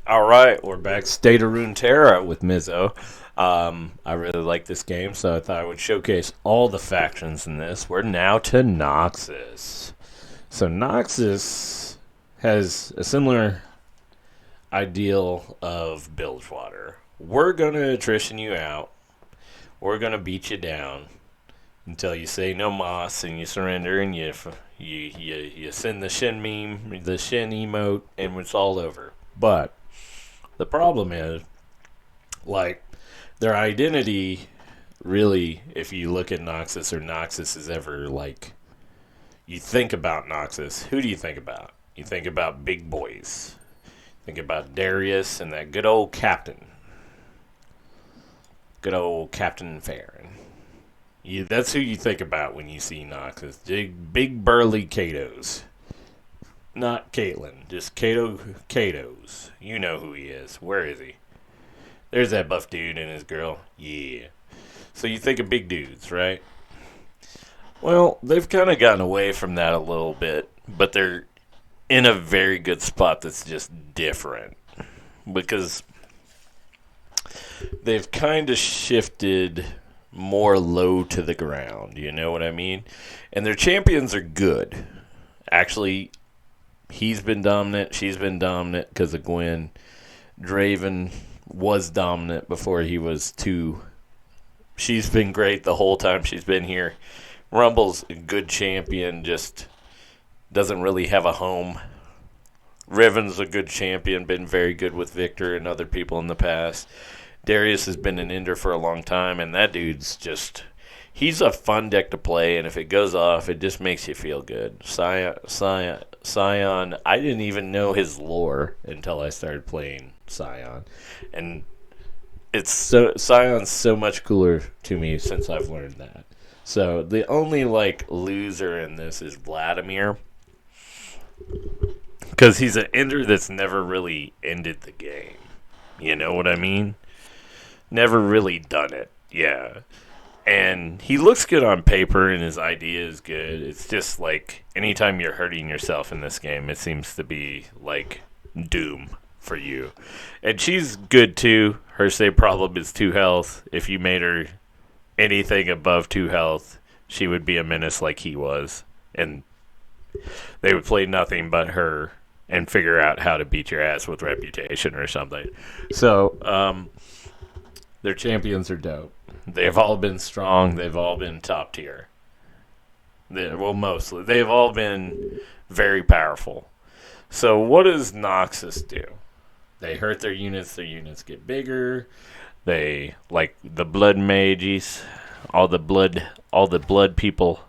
All right, we're back. State of Runeterra with Mizzo. I really like this game, so I thought I would showcase all the factions in this. We're now to Noxus. So Noxus has a similar ideal of Bilgewater. We're gonna attrition you out. We're gonna beat you down until you say no mas and you surrender and you send the shin meme, the shin emote, and it's all over. But the problem is, like, their identity really, if you look at Noxus or Noxus is ever, like, you think about Noxus, who do you think about? You think about big boys. Think about Darius and that good old captain. Good old Captain Farron. That's who you think about when you see Noxus. Big burly Katos. Not Caitlyn, just Katos. You know who he is. Where is he? There's that buff dude and his girl. Yeah. So you think of big dudes, right? Well, they've kind of gotten away from that a little bit, but they're in a very good spot that's just different. Because they've kind of shifted more low to the ground, you know what I mean? And their champions are good. Actually, he's been dominant, she's been dominant because of Gwen. Draven was dominant before he was too. She's been great the whole time she's been here. Rumble's a good champion, just doesn't really have a home. Riven's a good champion, been very good with Victor and other people in the past. Darius has been an ender for a long time, and that dude's just, he's a fun deck to play, and if it goes off, it just makes you feel good. Scion, I didn't even know his lore until I started playing Scion. And Scion's so much cooler to me since I've learned that. So the only like loser in this is Vladimir, because he's an ender that's never really ended the game. You know what I mean? Never really done it. Yeah. And he looks good on paper and his idea is good. It's just like anytime you're hurting yourself in this game, it seems to be like doom for you. And she's good too. Her same problem is 2 health. If you made her anything above 2 health, she would be a menace like he was. And they would play nothing but her and figure out how to beat your ass with reputation or something. So, their champions are dope. They've all been strong. They've all been top tier. Well, mostly. They've all been very powerful. So what does Noxus do? They hurt their units. Their units get bigger. They, like the blood mages, all the blood people,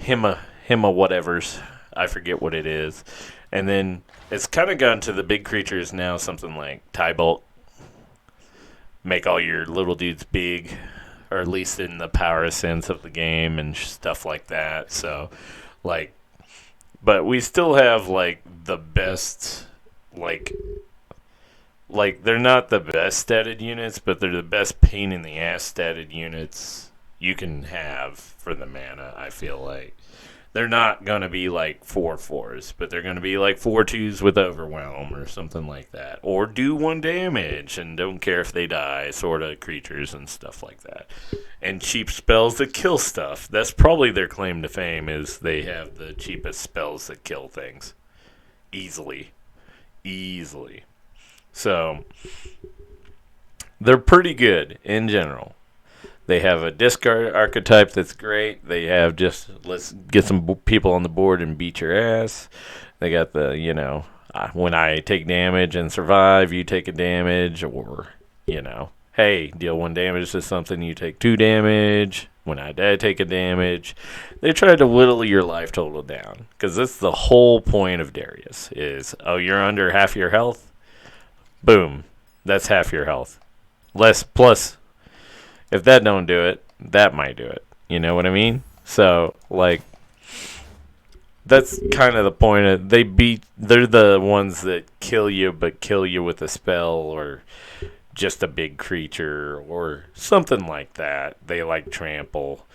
Hima whatevers. I forget what it is. And then it's kind of gone to the big creatures now, something like Tybalt. Make all your little dudes big, or at least in the power sense of the game and stuff like that. So, like, but we still have like the best, like they're not the best statted units, but they're the best pain in the ass statted units you can have for the mana. I feel like they're not gonna be like 4/4s, but they're gonna be like 4/2s with overwhelm or something like that, or do 1 damage and don't care if they die, sort of creatures and stuff like that. And cheap spells that kill stuff. That's probably their claim to fame, is they have the cheapest spells that kill things easily. So they're pretty good in general. They have a discard archetype that's great. They have just, let's get some people on the board and beat your ass. They got the, when I take damage and survive, you take a damage. Or, hey, deal 1 damage to something, you take 2 damage. When I die, take a damage. They try to whittle your life total down. Because that's the whole point of Darius is, oh, you're under half your health? Boom. That's half your health. Plus, if that don't do it, that might do it. You know what I mean? So, like, that's kind of the point of, they're the ones that kill you, but kill you with a spell or just a big creature or something like that. They like trample.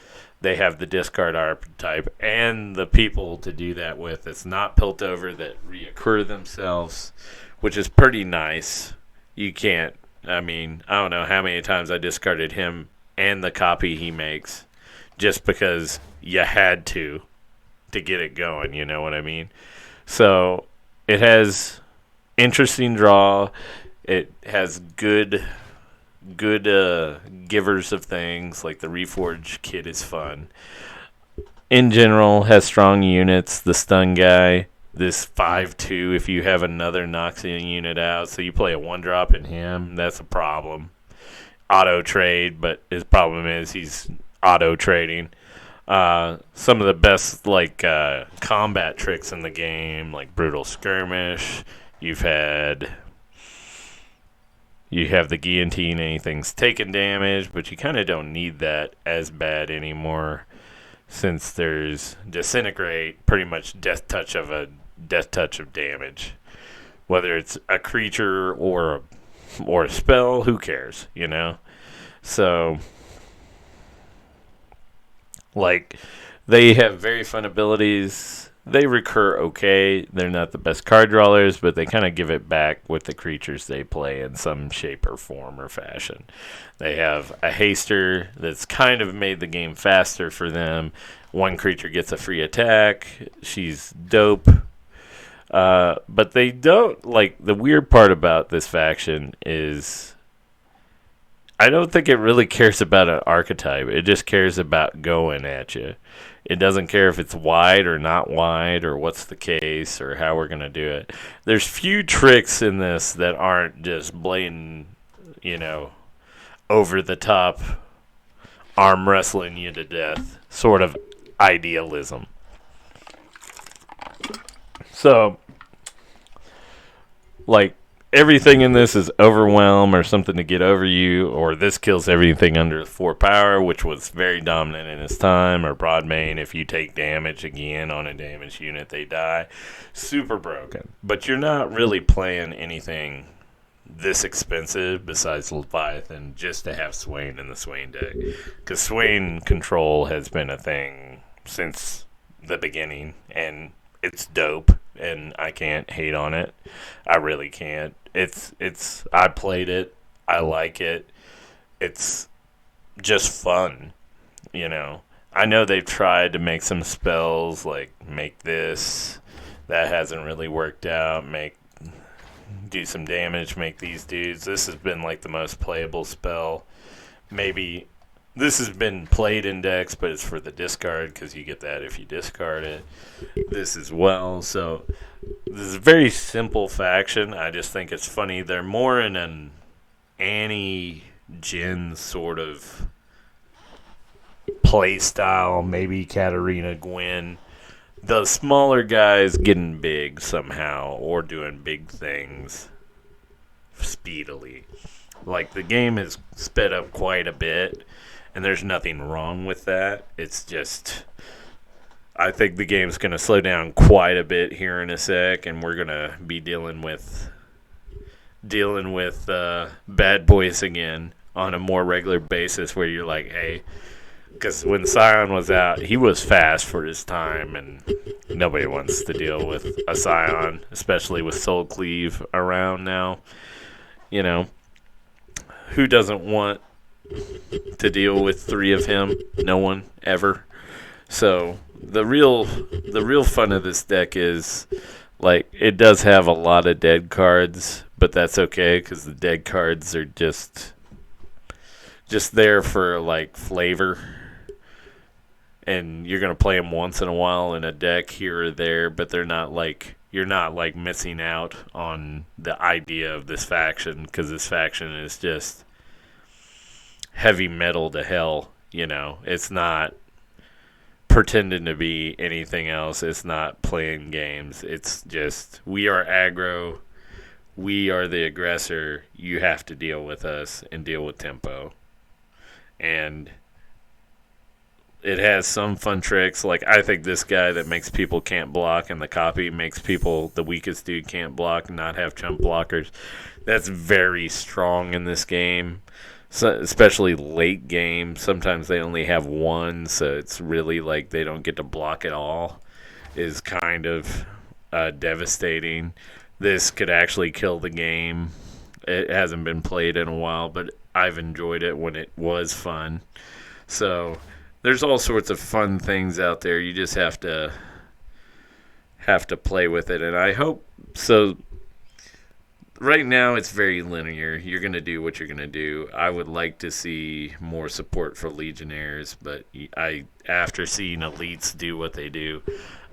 They have the discard archetype and the people to do that with. It's not Piltover that reoccur themselves, which is pretty nice. You can't, I mean, I don't know how many times I discarded him and the copy he makes just because you had to get it going, you know what I mean? So it has interesting draw. It has good givers of things, like the Reforge kit is fun. In general, has strong units. The stun guy, this 5/2 if you have another Noxian unit out. So you play a 1-drop in him, that's a problem. Auto trade, but his problem is he's auto trading. Some of the best combat tricks in the game, like Brutal Skirmish. You have the guillotine, anything's taking damage, but you kind of don't need that as bad anymore since there's Disintegrate, pretty much death touch of damage. Whether it's a creature or a spell, who cares, you know? So, they have very fun abilities. They recur okay. They're not the best card drawers, but they kind of give it back with the creatures they play in some shape or form or fashion. They have a haster that's kind of made the game faster for them. One creature gets a free attack. She's dope. But they don't, the weird part about this faction is I don't think it really cares about an archetype. It just cares about going at you. It doesn't care if it's wide or not wide or what's the case or how we're going to do it. There's few tricks in this that aren't just blatant, over the top arm wrestling you to death sort of idealism. So, everything in this is overwhelm or something to get over you, or this kills everything under 4 power, which was very dominant in its time, or Broadmain, if you take damage again on a damaged unit, they die. Super broken. But you're not really playing anything this expensive besides Leviathan just to have Swain in the Swain deck. Because Swain control has been a thing since the beginning, and it's dope, and I can't hate on it. I really can't. I played it. I like it. It's just fun, I know they've tried to make some spells, make this. That hasn't really worked out. Do some damage, make these dudes. This has been, the most playable spell. Maybe this has been played in decks, but it's for the discard, because you get that if you discard it. This as well, so this is a very simple faction. I just think it's funny. They're more in an Annie-Jin sort of play style, maybe Katarina, Gwen. The smaller guys getting big somehow or doing big things speedily. The game has sped up quite a bit, and there's nothing wrong with that. It's just, I think the game's going to slow down quite a bit here in a sec, and we're going to be dealing with bad boys again on a more regular basis, where you're like, hey, because when Scion was out, he was fast for his time, and nobody wants to deal with a Scion, especially with Soul Cleave around now. Who doesn't want to deal with 3 of him? No one, ever. So the real fun of this deck is, it does have a lot of dead cards, but that's okay, because the dead cards are just there for, flavor. And you're going to play them once in a while in a deck here or there, but they're not, you're not, missing out on the idea of this faction, because this faction is just heavy metal to hell, It's not pretending to be anything else. It's not playing games. It's just, we are aggro. We are the aggressor. You have to deal with us and deal with tempo. And it has some fun tricks. I think this guy that makes people can't block, and the copy makes people, the weakest dude can't block and not have jump blockers. That's very strong in this game. So, especially late game. Sometimes they only have one, so it's really they don't get to block at all. Is kind of devastating. this could actually kill the game. It hasn't been played in a while, but I've enjoyed it when it was fun. So there's all sorts of fun things out there. You just have to play with it, and I hope so. Right now, it's very linear. You're going to do what you're going to do. I would like to see more support for Legionnaires, but after seeing Elites do what they do,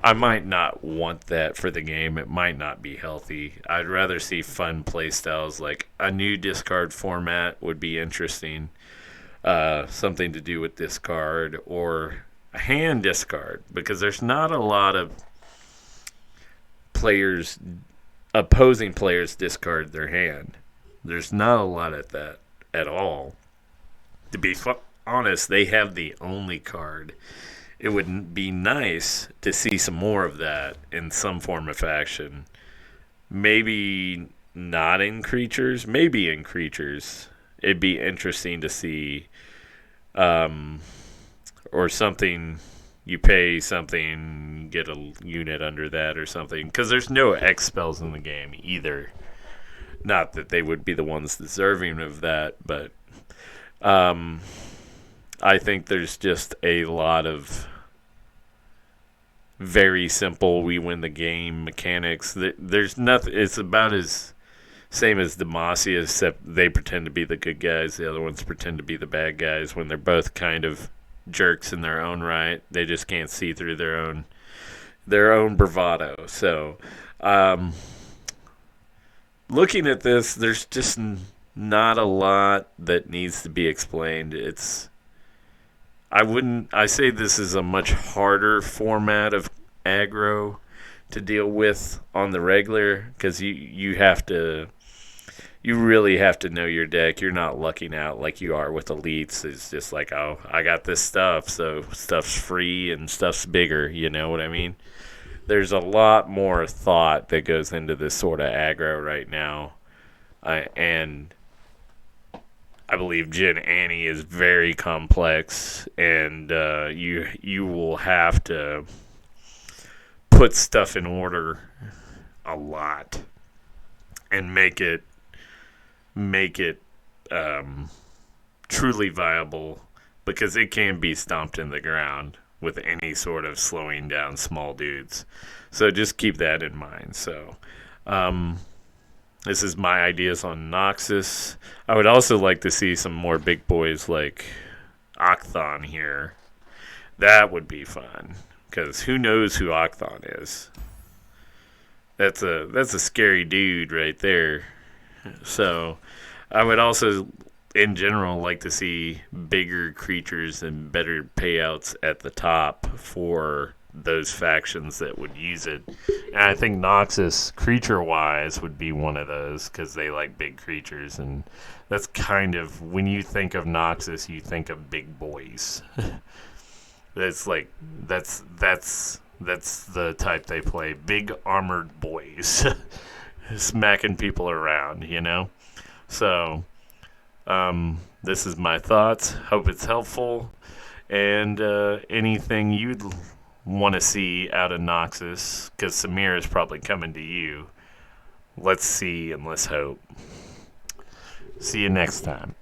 I might not want that for the game. It might not be healthy. I'd rather see fun playstyles, like a new discard format would be interesting. Something to do with discard, or a hand discard, because there's not a lot of opposing players discard their hand. There's not a lot of that at all. To be honest, they have the only card. It would be nice to see some more of that in some form of fashion. Maybe not in creatures, maybe in creatures. It'd be interesting to see, or something. You pay something, get a unit under that or something. Because there's no X spells in the game either. Not that they would be the ones deserving of that, but I think there's just a lot of very simple, we win the game mechanics. There's nothing. It's about as same as Demacia, except they pretend to be the good guys. The other ones pretend to be the bad guys when they're both kind of jerks in their own right. They just can't see through their own bravado. So, looking at this, there's just not a lot that needs to be explained. I say this is a much harder format of aggro to deal with on the regular, because you really have to know your deck. You're not lucking out like you are with Elites. It's just like, oh, I got this stuff, so stuff's free and stuff's bigger. You know what I mean? There's a lot more thought that goes into this sort of aggro right now. And I believe Gen Annie is very complex, and you will have to put stuff in order a lot and make it truly viable, because it can be stomped in the ground with any sort of slowing down small dudes. So just keep that in mind. So this is my ideas on Noxus. I would also like to see some more big boys like Octhon here. That would be fun, because who knows who Octhon is? That's a scary dude right there. So I would also, in general, like to see bigger creatures and better payouts at the top for those factions that would use it. And I think Noxus, creature-wise, would be one of those, because they like big creatures. And that's kind of, when you think of Noxus, you think of big boys. That's the type they play. Big armored boys. Smacking people around, you know? So, this is my thoughts. Hope it's helpful. And anything you'd want to see out of Noxus, because Samir is probably coming to you. Let's see and let's hope. See you next time.